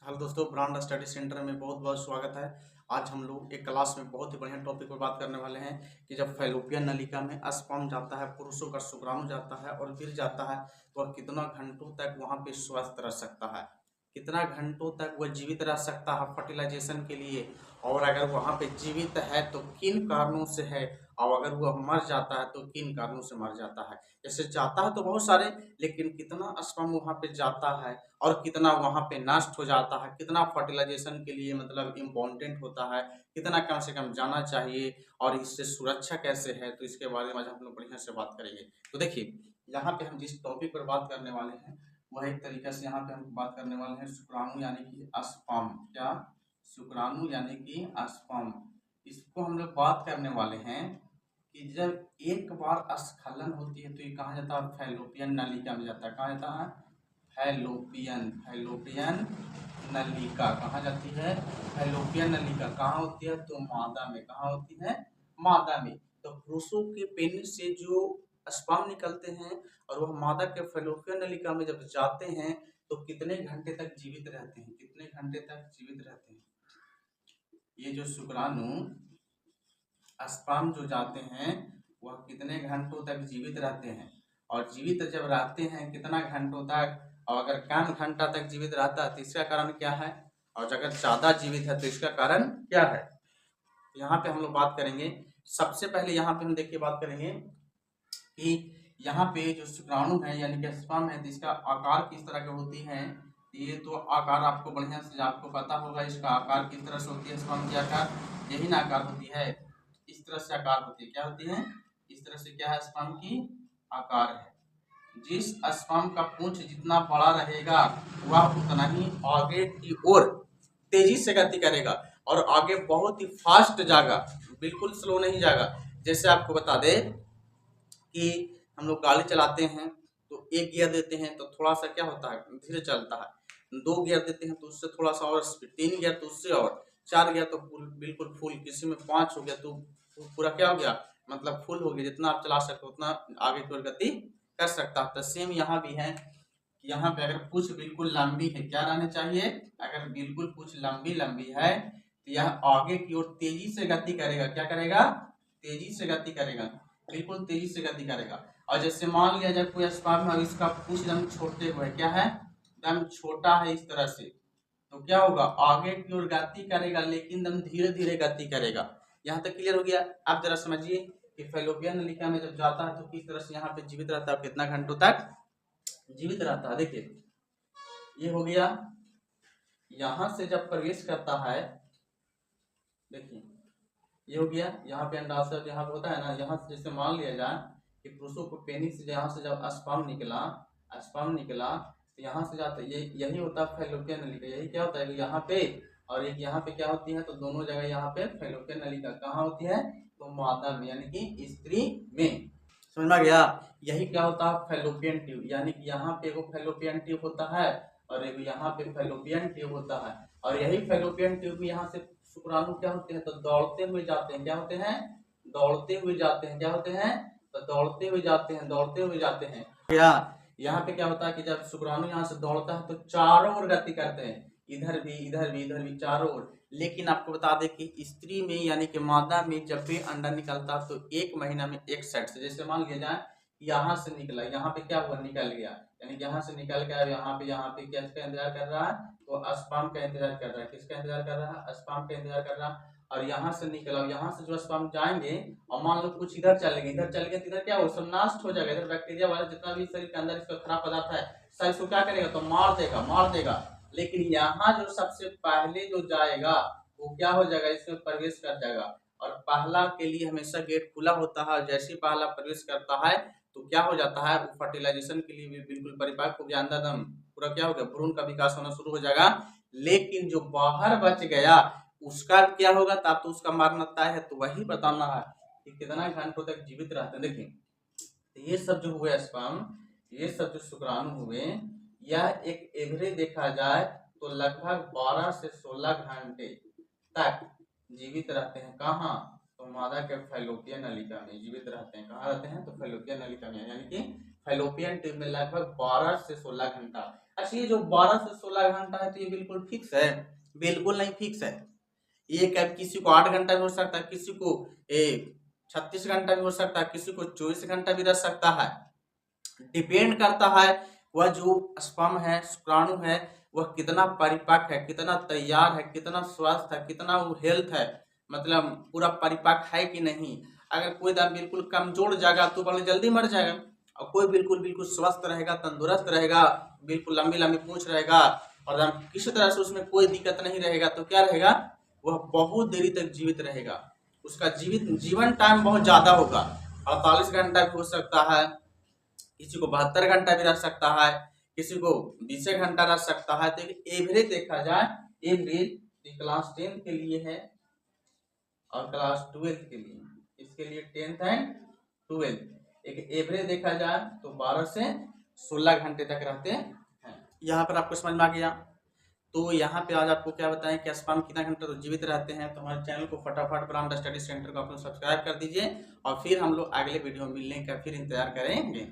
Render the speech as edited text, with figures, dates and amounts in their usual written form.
Hello दोस्तों, brand study centre में बहुत बहुत स्वागत है। आज हम लोग एक क्लास में बहुत ही बढ़िया टॉपिक पर बात करने वाले हैं कि जब फैलोपियन नलिका में स्पर्म जाता है, पुरुषों का शुक्राणु जाता है और गिर जाता है तो वह कितना घंटों तक वहां पे स्वस्थ रह सकता है, कितना घंटों तक वह जीवित रह सकता है फर्टिलाइजेशन के लिए। और अगर वहां पे जीवित है तो किन कारणों से है, और अगर वह मर जाता है तो किन कारणों से मर जाता है। जैसे जाता है तो बहुत सारे, लेकिन कितना स्पर्म वहां पे जाता है और कितना वहां पे नष्ट हो जाता है, कितना फर्टिलाइजेशन के लिए मतलब इम्पोर्टेंट होता है, कितना कम से कम जाना चाहिए और इससे सुरक्षा कैसे है, तो इसके बारे में आज हम लोग बढ़िया से बात करेंगे। तो देखिए, यहाँ पे हम जिस टॉपिक पर बात करने वाले हैं वह एक तरीके से यहाँ पे हम बात करने वाले हैं शुक्राणु यानी कि स्पर्म। क्या? शुक्राणु यानी कि स्पर्म। इसको हम लोग बात करने वाले हैं कि जब एक बार स्खलन होती है तो ये कहाँ जाता है? फैलोपियन नलिका में जाता है। कहाँ जाता है? फैलोपियन फैलोपियन नलिका कहाँ जाती है? फैलोपियन नलिका कहाँ होती है? तो मादा में। कहाँ होती है? मादा में। तो पुरुषों के पेनिस से जो स्पर्म निकलते हैं और वह मादा के फैलोपियन नलिका में जब जाते हैं तो कितने घंटे तक जीवित रहते हैं? कितने घंटे तक जीवित रहते हैं? ये जो शुक्राणु स्पर्म जो जाते हैं वह कितने घंटों तक जीवित रहते हैं, और जीवित जब रहते हैं कितना घंटों तक, और अगर कम घंटा तक जीवित रहता है तो इसका कारण क्या है, और अगर ज्यादा जीवित है तो इसका कारण क्या है। यहाँ पे हम लोग बात करेंगे। सबसे पहले यहाँ पे हम देखिए बात करेंगे कि यहाँ पे जो शुक्राणु है यानी कि स्पर्म है तो इसका आकार किस तरह की होती है। ये तो आकार आपको बढ़िया से आपको पता होगा, इसका आकार किस तरह से होती है। स्पर्म की आकार यही ना आकार होती है, इस तरह से आकार होती है। क्या होती है? इस तरह से। क्या है? स्पर्म की आकार है। जिस स्पर्म का पूंछ जितना बड़ा रहेगा वह उतना ही आगे की ओर तेजी से गति करेगा और आगे बहुत ही फास्ट जाएगा, बिल्कुल स्लो नहीं जाएगा। जैसे आपको बता दे कि हम लोग गाड़ी चलाते हैं तो एक गियर देते हैं तो थोड़ा सा क्या होता है, धीरे चलता है। दो गियर देते हैं तो उससे थोड़ा सा और स्पीड, तीन गियर तो उससे और, चार गियर तो बिल्कुल फुल, किसी में पांच हो गया तो पूरा क्या हो गया, मतलब फुल हो गया। जितना आप चला सकते हो उतना आगे की ओर गति कर सकता है। तो सेम यहाँ भी है कि यहाँ पे अगर पूछ बिल्कुल लंबी है, क्या रहना चाहिए, अगर बिल्कुल पूछ लंबी लंबी है तो यह आगे की ओर तेजी से गति करेगा। क्या करेगा? तेजी से गति करेगा, बिल्कुल तेजी से गति करेगा। और जैसे मान लिया जाए कोई स्पर्म है, इसका पूछ एकदम छोटे हुए, क्या है, एकदम छोटा है इस तरह से, तो क्या होगा, आगे की ओर गति करेगा लेकिन एकदम धीरे धीरे गति करेगा। यहाँ तक क्लियर हो गया? आप जरा समझिए कि फैलोपियन नलिका में जब जाता है तो किस तरह से यहाँ पे जीवित रहता है, कितना घंटों तक जीवित रहता है। देखिए, ये हो गया। यहाँ से जब प्रवेश करता है, देखिए ये हो गया। यहाँ पे अंडाशय यहाँ पे होता है ना, यहाँ से जैसे मान लिया जाए कि पुरुषों को पेनिस से यहाँ से जब स्पर्म निकला तो यहाँ से जाता है, ये यही होता है फैलोपियन नलिका। यही क्या होता है, यहाँ पे और एक यहाँ पे क्या होती है, तो दोनों जगह यहाँ पे फैलोपियन नलिका कहाँ होती है, तो मादा में यानी कि स्त्री में। समझ में गया? यही क्या होता है, फैलोपियन ट्यूब। यानी कि यहाँ पे एगो फैलोपियन ट्यूब होता है और एगो यहाँ पे फैलोपियन ट्यूब होता है, और यही फैलोपियन ट्यूब में यहाँ से शुक्राणु क्या होते हैं, तो दौड़ते हुए जाते हैं। क्या होते हैं? दौड़ते हुए जाते हैं। क्या होते हैं? तो दौड़ते हुए जाते हैं, दौड़ते हुए जाते हैं। क्या यहाँ पे क्या होता है कि जब शुक्राणु यहाँ से दौड़ता है तो चारों ओर गति करते हैं, इधर भी इधर भी इधर भी, चारों ओर। लेकिन आपको बता दें कि स्त्री में यानी कि मादा में जब भी अंडा निकलता तो एक महीना में एक साइड से, जैसे मान लिया जाए यहाँ से निकला, यहाँ पे क्या हुआ, निकल गया, यानी कि यहाँ से निकल गया, यहाँ पे क्या इसका इंतजार कर रहा है, तो स्पर्म का इंतजार कर रहा है। किसका इंतजार कर रहा है? स्पर्म का इंतजार कर रहा है। और यहाँ से निकला, यहाँ से जो स्पर्म जाएंगे और मान लो कुछ इधर चले गए, इधर चले गए तो इधर क्या हो, सब नष्ट हो जाएगा। इधर बैक्टीरिया वाला जितना भी शरीर के अंदर इसका खराब पदार्थ है सब इसको क्या करेगा, तो मार देगा, मार देगा। लेकिन यहाँ जो सबसे पहले जो जाएगा वो क्या हो जाएगा, इसमें प्रवेश कर जाएगा। और पहला के लिए हमेशा गेट खुला होता है, जैसे पहला प्रवेश करता है तो क्या हो जाता है, वो फर्टिलाइजेशन के लिए भी बिल्कुल परिपक्व हो गया, अंदर दम पूरा क्या हो गया, भ्रूण का विकास होना शुरू हो जाएगा। लेकिन जो बाहर बच गया उसका क्या होगा, तब तो उसका मरना तय है। तो वही बताना है कि कितना घंटों तक जीवित रहते हैं। देखिए, ये सब जो हुए स्पर्म, ये सब जो शुक्राणु हुए, यह एक एवरेज देखा जाए तो लगभग 12 से 16 घंटे तक जीवित रहते हैं। कहाँ? तो मादा के फैलोपियन नलिका में जीवित रहते हैं। कहाँ रहते हैं? तो फैलोपियन नलिका में, यानी कि फैलोपियन ट्यूब में लगभग 12 से 16 घंटा। अच्छा ये जो 12 से 16 घंटा है तो ये बिल्कुल फिक्स है? बिल्कुल नहीं फिक्स है। ये क्या किसी को 8 घंटा भी हो सकता है, किसी को 36 घंटा भी हो सकता है, किसी को 24 घंटा भी रह सकता है। डिपेंड करता है वह जो स्पर्म है, शुक्राणु है, वह कितना परिपक्व है, कितना तैयार है, कितना स्वस्थ है, कितना वो हेल्थ है, मतलब पूरा परिपक्व है कि नहीं। अगर कोई दाम बिल्कुल कमजोर जाएगा तो बड़े जल्दी मर जाएगा, और कोई बिल्कुल बिल्कुल स्वस्थ रहेगा, तंदुरुस्त रहेगा, बिल्कुल लंबी लंबी पूंछ रहेगा और किसी तरह से उसमें कोई दिक्कत नहीं रहेगा तो क्या रहेगा, वह बहुत देरी तक जीवित रहेगा। उसका जीवन टाइम बहुत ज्यादा होगा, 48 घंटा भी हो सकता है, किसी को 72 घंटा भी रह सकता है, किसी को 20 घंटा रह सकता है। तो एवरेज देखा जाए, एवरेज क्लास 10 के लिए है और क्लास 12 के लिए, इसके लिए 10th एंड 12th एक एवरेज देखा जाए तो 12 से 16 घंटे तक रहते हैं। यहाँ पर आपको समझ में आ गया। तो यहाँ पे आज आपको क्या बताएं कि स्पर्म कितना घंटा तो जीवित रहते हैं। तो हमारे चैनल को फटाफट ब्रांड स्टडी सेंटर को आप लोग सब्सक्राइब कर दीजिए और फिर हम लोग अगले वीडियो में मिलने का फिर इंतजार करेंगे।